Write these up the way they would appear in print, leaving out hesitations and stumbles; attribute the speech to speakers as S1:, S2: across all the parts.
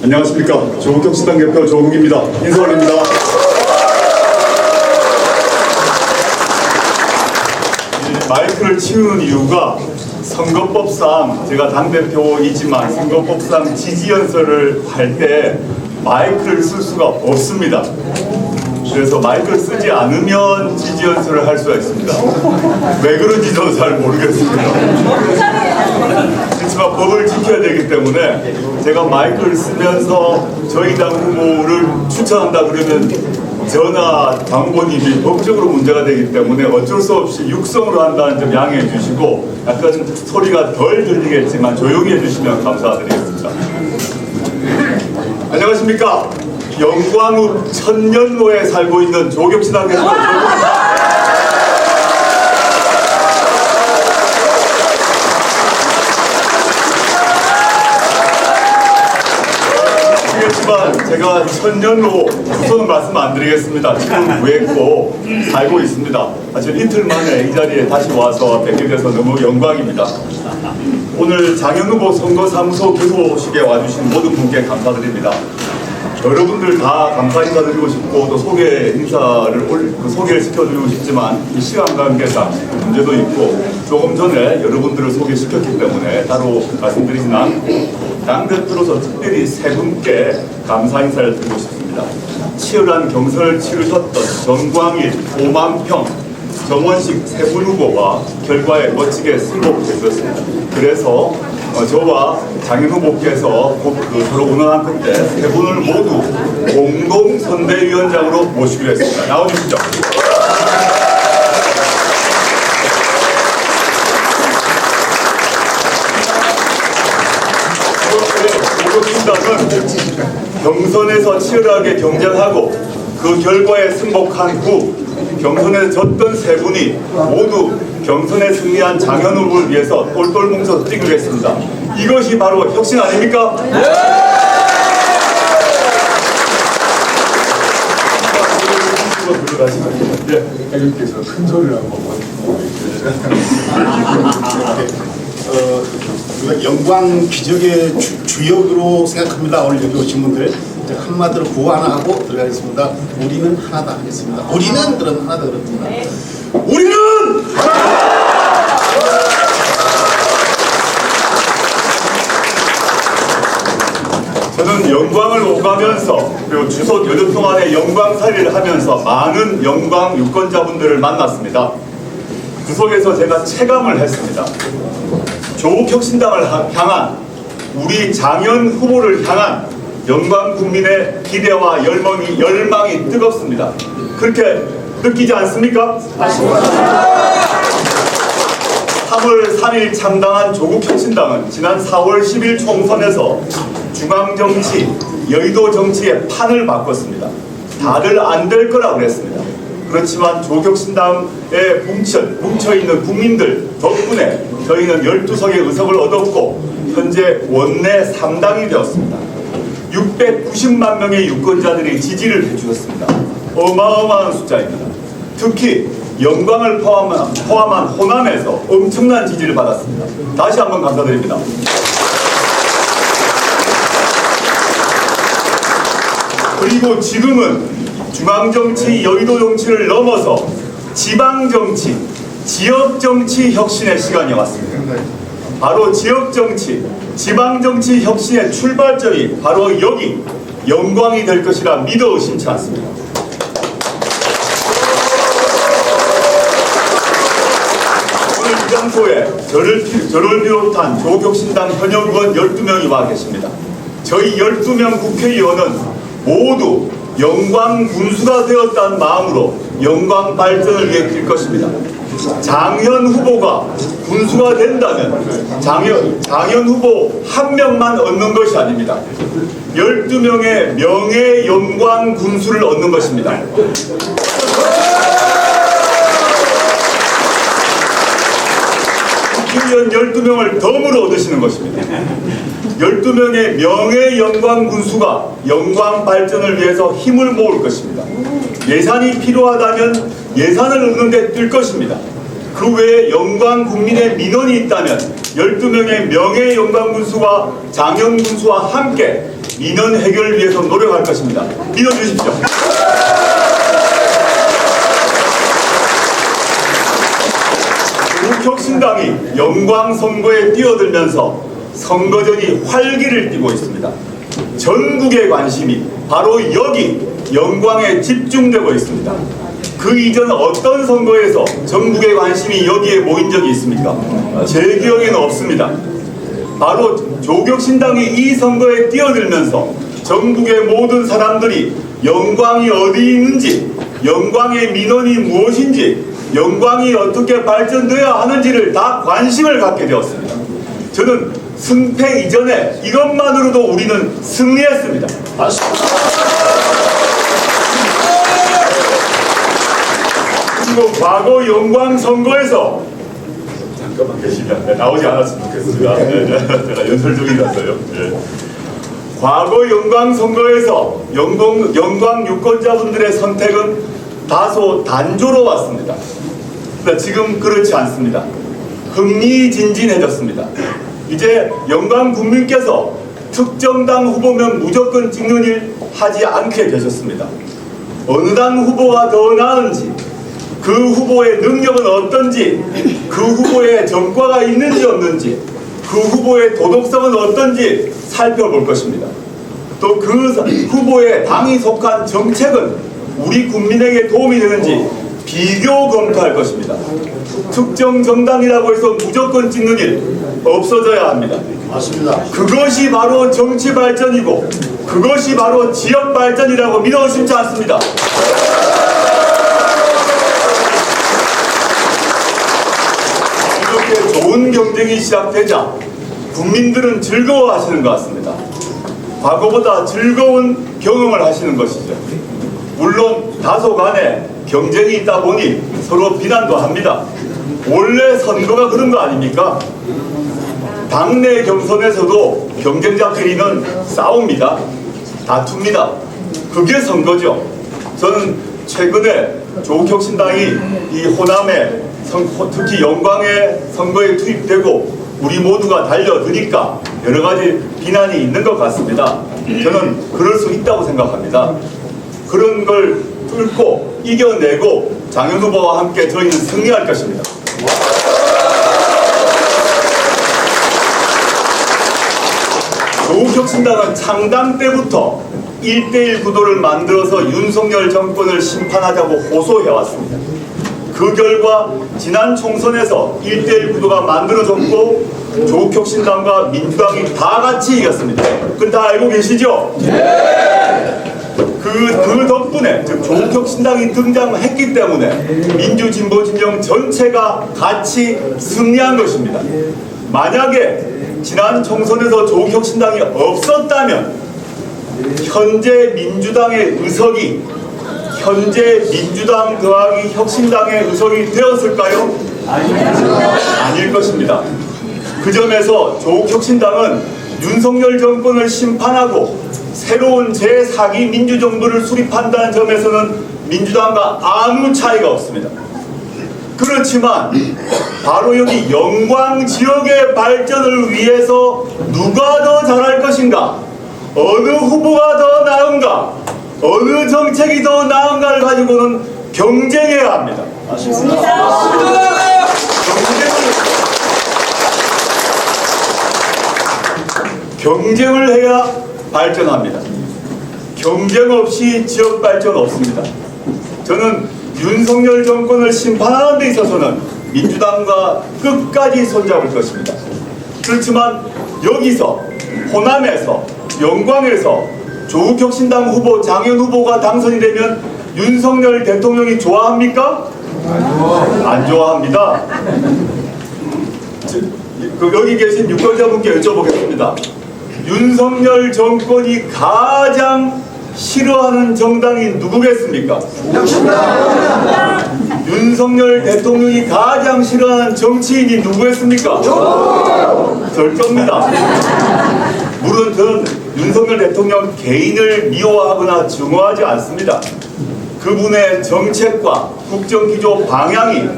S1: 안녕하십니까. 조국혁신당 대표 조국입니다. 인사 올립니다. 마이크를 치우는 이유가 선거법상 제가 당대표이지만 선거법상 지지연설을 할 때 마이크를 쓸 수가 없습니다. 그래서 마이크를 쓰지 않으면 지지연설을 할 수가 있습니다. 왜 그런지 저는 잘 모르겠습니다. 그렇지만 법을 지켜야 되기 때문에 제가 마이크를 쓰면서 저희 당 후보를 추천한다 그러면 저나 당원님이 법적으로 문제가 되기 때문에 어쩔 수 없이 육성으로 한다는 점 양해해 주시고 약간 소리가 덜 들리겠지만 조용히 해주시면 감사드리겠습니다. 안녕하십니까. 영광읍 천년로에 살고 있는 조국혁신당 대표 아시겠지만 제가 천년로 주소는 말씀 안 드리겠습니다. 지금 구했고 살고 있습니다. 사실 이틀 만에 이 자리에 다시 와서 뵙게 돼서 너무 영광입니다. 오늘 장현 후보 선거사무소 교도식에 와주신 모든 분께 감사드립니다. 여러분들 다 감사 인사드리고 싶고 또 소개를 시켜드리고 싶지만 이 시간 관계상 문제도 있고 조금 전에 여러분들을 소개시켰기 때문에 따로 말씀드리진 않고 당대표로서 특별히 세 분께 감사 인사를 드리고 싶습니다. 치열한 경선을 치르셨던 정광일, 오만평, 정원식 세 분 후보가 결과에 멋지게 승복해 주셨습니다. 그래서 저와 장현 후보께서 서로 의논한 끝에 세 분을 모두 공동선대위원장으로 모시기로 했습니다. 나와주시죠. 조국신당은 경선에서 치열하게 경쟁하고 그 결과에 승복한 후 경선에 졌던 세 분이 모두 경선에 승리한 장현 후보를 위해서 똘똘 뭉쳐 뛰기로 했습니다. 이것이 바로 혁신 아닙니까?
S2: 네. 여기께서 큰 소리를 한번
S3: 영광 기적의 주역으로 생각합니다. 오늘 여기 오신 분들 한마디로 구호 하나 하고 들어가겠습니다. 우리는 하나다 하겠습니다. 우리는 그럼 하나다 그렇습니다. 우리는 하나다!
S1: 저는 영광을 오가면서 그리고 주소 여름 동안에 영광살이를 하면서 많은 영광 유권자분들을 만났습니다. 그 속에서 제가 체감을 했습니다. 조국혁신당을 향한 우리 장현 후보를 향한 영광 국민의 기대와 열망이 뜨겁습니다. 그렇게 느끼지 않습니까? 3월 3일 창당한 조국혁신당은 지난 4월 10일 총선에서 중앙정치, 여의도 정치의 판을 바꿨습니다. 다들 안 될 거라고 그랬습니다. 그렇지만 조국혁신당에 뭉쳐있는 국민들 덕분에 저희는 12석의 의석을 얻었고 현재 원내 3당이 되었습니다. 690만 명의 유권자들이 지지를 해주셨습니다. 어마어마한 숫자입니다. 특히 영광을 포함한 호남에서 엄청난 지지를 받았습니다. 다시 한번 감사드립니다. 그리고 지금은 중앙정치, 여의도 정치를 넘어서 지방정치, 지역정치 혁신의 시간이 왔습니다. 바로 지역정치, 지방정치 혁신의 출발점이 바로 여기 영광이 될 것이라 믿어 의심치 않습니다. 오늘 이 장소에 저를 비롯한 조국혁신당 현역 의원 12명이 와 계십니다. 저희 12명 국회의원은 모두 영광 군수가 되었다는 마음으로 영광 발전을 위해 뛸 것입니다. 장현 후보가 군수가 된다면 장현 후보 한 명만 얻는 것이 아닙니다. 12명의 명예 영광 군수를 얻는 것입니다. 국회의원 12명을 덤으로 얻으시는 것입니다. 12명의 명예 영광 군수가 영광 발전을 위해서 힘을 모을 것입니다. 예산이 필요하다면 예산을 얻는 데 뛸 것입니다. 그 외에 영광 국민의 민원이 있다면 12명의 명예 영광 군수와 장영 군수와 함께 민원 해결을 위해서 노력할 것입니다. 믿어주십시오. 조국혁신당이 영광 선거에 뛰어들면서 선거전이 활기를 띠고 있습니다. 전국의 관심이 바로 여기 영광에 집중되고 있습니다. 그 이전 어떤 선거에서 전국의 관심이 여기에 모인 적이 있습니까? 제 기억에는 없습니다. 바로 조국혁신당이 이 선거에 뛰어들면서 전국의 모든 사람들이 영광이 어디 있는지, 영광의 민원이 무엇인지, 영광이 어떻게 발전되어야 하는지를 다 관심을 갖게 되었습니다. 저는 승패 이전에 이것만으로도 우리는 승리했습니다. 그리고 과거 영광 선거에서 잠깐만 계시면 나오지 않았으면 좋겠습니다. 제가 연설 중이라서요. 과거 영광 선거에서 영광 유권자분들의 선택은 다소 단조로웠습니다. 그러나 지금 그렇지 않습니다. 흥미진진해졌습니다. 이제 영광 국민께서 특정 당 후보면 무조건 찍는 일 하지 않게 되셨습니다. 어느 당 후보가 더 나은지, 그 후보의 능력은 어떤지, 그 후보의 전과가 있는지 없는지, 그 후보의 도덕성은 어떤지 살펴볼 것입니다. 또 그 후보의 당이 속한 정책은 우리 국민에게 도움이 되는지 비교 검토할 것입니다. 특정 정당이라고 해서 무조건 찍는 일 없어져야 합니다.
S3: 맞습니다.
S1: 그것이 바로 정치 발전이고 그것이 바로 지역 발전이라고 믿어 싶지 않습니다. 이렇게 좋은 경쟁이 시작되자 국민들은 즐거워하시는 것 같습니다. 과거보다 즐거운 경험을 하시는 것이죠. 물론 다소간에 경쟁이 있다 보니 서로 비난도 합니다. 원래 선거가 그런 거 아닙니까? 당내 경선에서도 경쟁자끼리는 싸웁니다. 다툽니다. 그게 선거죠. 저는 최근에 조국혁신당이 이 호남에 특히 영광의 선거에 투입되고 우리 모두가 달려드니까 여러 가지 비난이 있는 것 같습니다. 저는 그럴 수 있다고 생각합니다. 그런 걸 뚫고 이겨내고 장현 후보와 함께 저희는 승리할 것입니다. 조국혁신당은 창당 때부터 1대1 구도를 만들어서 윤석열 정권을 심판하자고 호소해왔습니다. 그 결과 지난 총선에서 1대1 구도가 만들어졌고 조국혁신당과 민주당이 다 같이 이겼습니다. 그건 다 알고 계시죠? 그 덕분에 즉 조국혁신당이 등장했기 때문에 민주진보진영 전체가 같이 승리한 것입니다. 만약에 지난 총선에서 조국혁신당이 없었다면 현재 민주당의 의석이 현재 민주당 더하기 혁신당의 의석이 되었을까요? 아닐 것입니다. 그 점에서 조국혁신당은 윤석열 정권을 심판하고 새로운 제4기 민주정부를 수립한다는 점에서는 민주당과 아무 차이가 없습니다. 그렇지만 바로 여기 영광 지역의 발전을 위해서 누가 더 잘할 것인가, 어느 후보가 더 나은가, 어느 정책이 더 나은가를 가지고는 경쟁해야 합니다. 경쟁을 해야 발전합니다. 경쟁 없이 지역 발전 없습니다. 저는 윤석열 정권을 심판하는 데 있어서는 민주당과 끝까지 손잡을 것입니다. 그렇지만 여기서 호남에서 영광에서 조국혁신당 후보 장현 후보가 당선이 되면 윤석열 대통령이 좋아합니까? 안 좋아합니다. 여기 계신 유권자분께 여쭤보겠습니다. 윤석열 정권이 가장 싫어하는 정당이 누구겠습니까? 윤석열 대통령이 가장 싫어하는 정치인이 누구겠습니까? 절 겁니다. 물론 저는 윤석열 대통령 개인을 미워하거나 증오하지 않습니다. 그분의 정책과 국정기조 방향이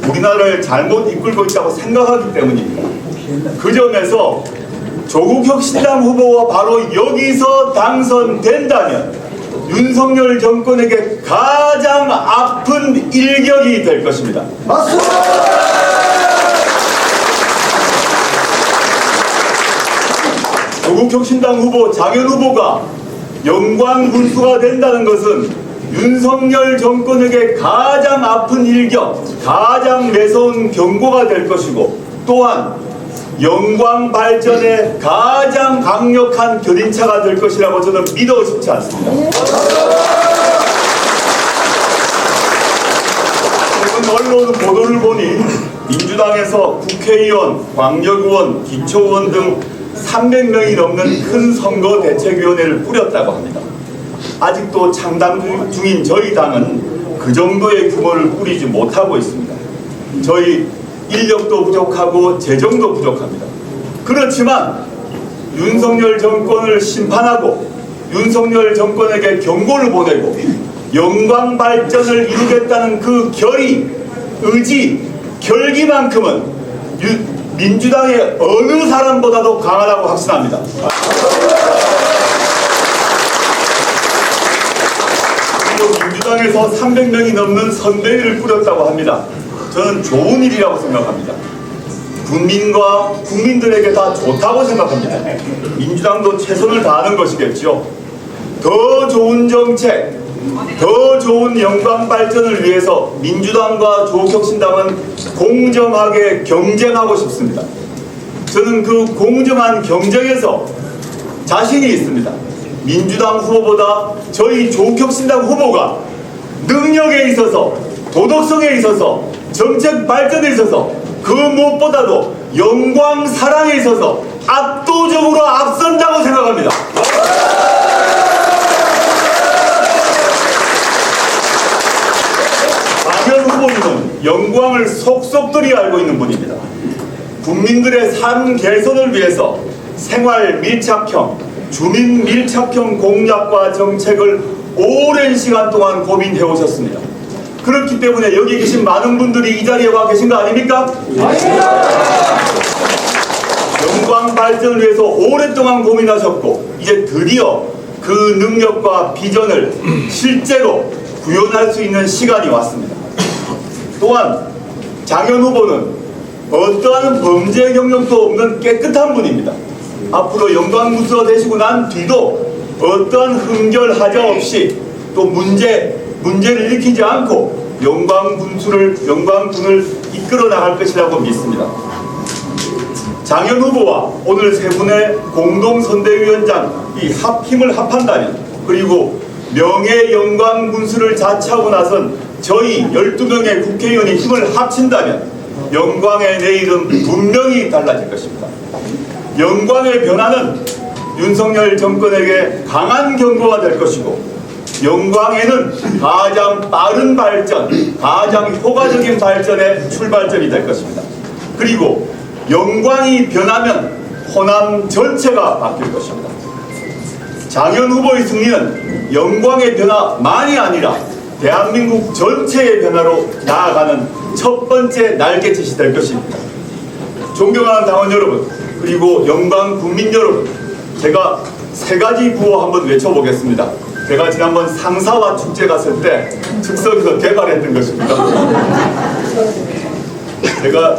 S1: 우리나라를 잘못 이끌고 있다고 생각하기 때문입니다. 그 점에서 조국혁신당 후보가 바로 여기서 당선된다면 윤석열 정권에게 가장 아픈 일격이 될 것입니다. 조국혁신당 후보 장현 후보가 영광군수가 된다는 것은 윤석열 정권에게 가장 아픈 일격, 가장 매서운 경고가 될 것이고, 또한 영광 발전에 가장 강력한 견인차가 될 것이라고 저는 믿어 싶지 않습니다. 최근 언론 보도를 보니 민주당에서 국회의원, 광역의원, 기초의원 등 300명이 넘는 큰 선거대책위원회를 꾸렸다고 합니다. 아직도 창당 중인 저희 당은 그 정도의 규모를 꾸리지 못하고 있습니다. 저희 인력도 부족하고 재정도 부족합니다. 그렇지만 윤석열 정권을 심판하고 윤석열 정권에게 경고를 보내고 영광 발전을 이루겠다는 그 결의, 의지, 결기만큼은 민주당의 어느 사람보다도 강하다고 확신합니다. 그리고 민주당에서 300명이 넘는 선대위를 꾸렸다고 합니다. 저는 좋은 일이라고 생각합니다. 국민과 국민들에게 다 좋다고 생각합니다. 민주당도 최선을 다하는 것이겠죠. 더 좋은 정책, 더 좋은 영광 발전을 위해서 민주당과 조국혁신당은 공정하게 경쟁하고 싶습니다. 저는 그 공정한 경쟁에서 자신이 있습니다. 민주당 후보보다 저희 조국혁신당 후보가 능력에 있어서, 도덕성에 있어서, 정책 발전에 있어서, 그 무엇보다도 영광 사랑에 있어서 압도적으로 앞선다고 생각합니다. 장현 후보님은 영광을 속속들이 알고 있는 분입니다. 국민들의 삶 개선을 위해서 생활 밀착형, 주민 밀착형 공약과 정책을 오랜 시간 동안 고민해 오셨습니다. 그렇기 때문에 여기 계신 많은 분들이 이 자리에 와 계신 거 아닙니까? 영광 발전을 위해서 오랫동안 고민하셨고, 이제 드디어 그 능력과 비전을 실제로 구현할 수 있는 시간이 왔습니다. 또한 장현 후보는 어떠한 범죄 경력도 없는 깨끗한 분입니다. 앞으로 영광군수가 되시고 난 뒤도 어떠한 흠결 하자 없이 또 문제를 일으키지 않고 영광군을 이끌어 나갈 것이라고 믿습니다. 장현 후보와 오늘 세 분의 공동선대위원장 이 힘을 합한다면, 그리고 명예영광군수를 자처하고 나선 저희 12명의 국회의원이 힘을 합친다면 영광의 내일은 분명히 달라질 것입니다. 영광의 변화는 윤석열 정권에게 강한 경고가 될 것이고, 영광에는 가장 빠른 발전, 가장 효과적인 발전의 출발점이 될 것입니다. 그리고 영광이 변하면 호남 전체가 바뀔 것입니다. 장현 후보의 승리는 영광의 변화만이 아니라 대한민국 전체의 변화로 나아가는 첫 번째 날개짓이 될 것입니다. 존경하는 당원 여러분, 그리고 영광 국민 여러분, 제가 세 가지 구호 한번 외쳐보겠습니다. 제가 지난번 상사와 축제 갔을 때 즉석에서 개발했던 것입니다. 제가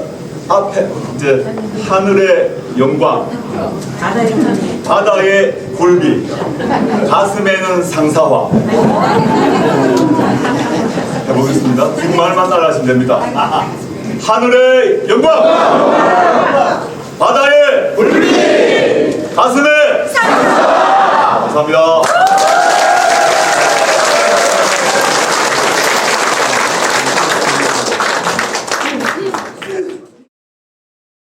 S1: 앞에 이제 하늘의 영광, 바다의 굴비, 가슴에는 상사화. 해보겠습니다. 뒷말만 따라하시면 됩니다. 하늘의 영광,